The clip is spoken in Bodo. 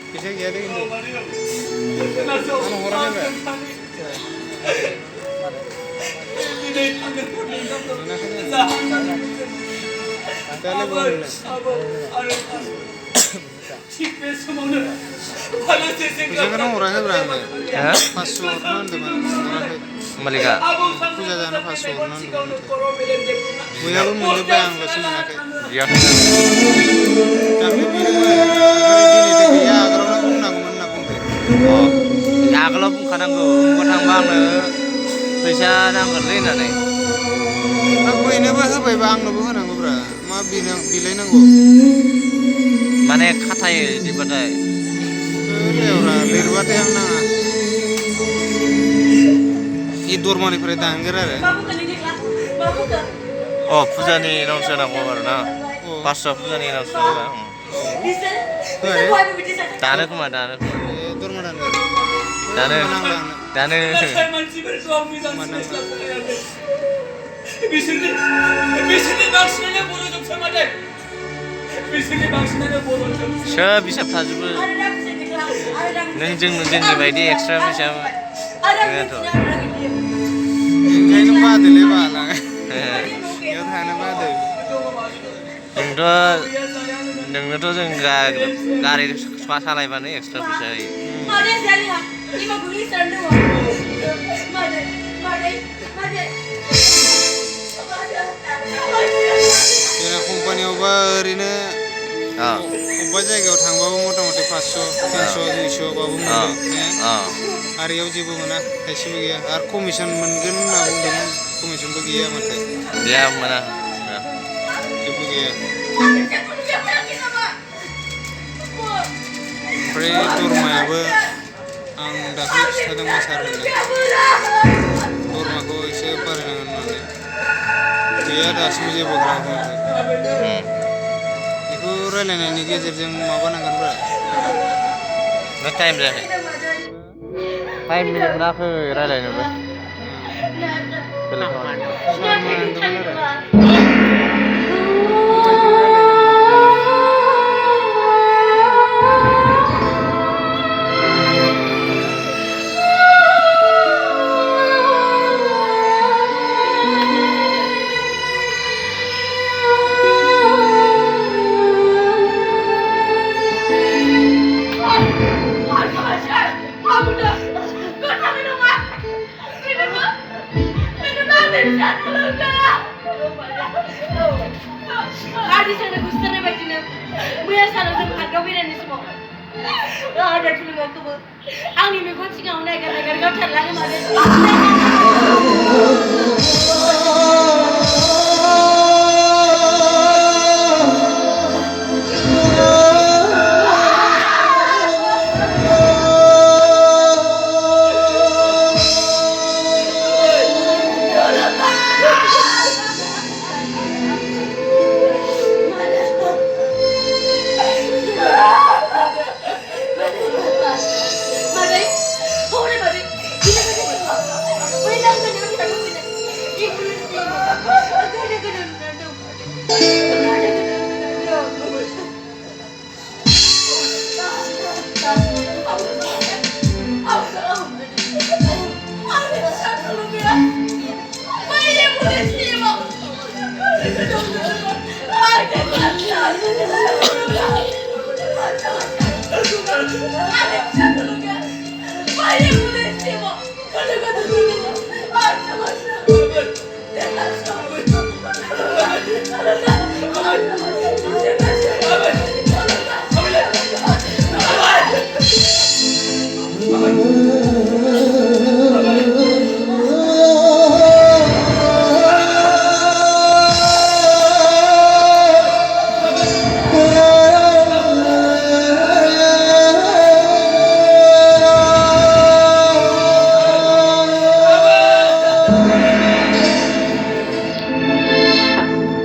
Bisa gaya deh ini. Anu orangnya enggak? Tele boleh. Bisa kan orangnya berapa? Ya? Password non teman. Malika. Puja jana password non. Puja pun mulai bayang kasih mana ke. Ya. Tapi bila hari ini ya kalau nak pun nak mana pun. Oh. Ya kalau bukan aku, bukan bang bisa nanggur lain ane. Aku ini apa apa bang nak bukan aku bra. Ma bila nanggu. Mana katai di badai. Orang lirwat yang nang. Idur mana perintah angger ada. Oh, puja ni nongsa nak bawa na. Pasca puja ni nongsa na. Dana kuma. Idur mana angger. Dana. Siapa bisa tajul? Nunjung ni bayi extra bisa. Ini nampak dulu bala. Ya thana bade. Nung tu jeng gari swasta lain mana extra bisa. Ini company over ini. Ubah jaga orang bawa motor 500, 300, 200 bawa motor. Hari ini jibu mana? Kasih bagi ya. Ar commission mungkin nak dengan commission bagi ya mata. Dia mana? Jibu bagi ya. Pre tour mah apa? Ang dah sedang besar ni. Tour mah ko isi apa dengan mana? Dia dah semua jibu kerana. Iku rela ni ke jadi apa nak kan? Nak time dah. Time ni nak rela ni ber. Angin megon singa unai gara-gara kau terlange malah. Vaya,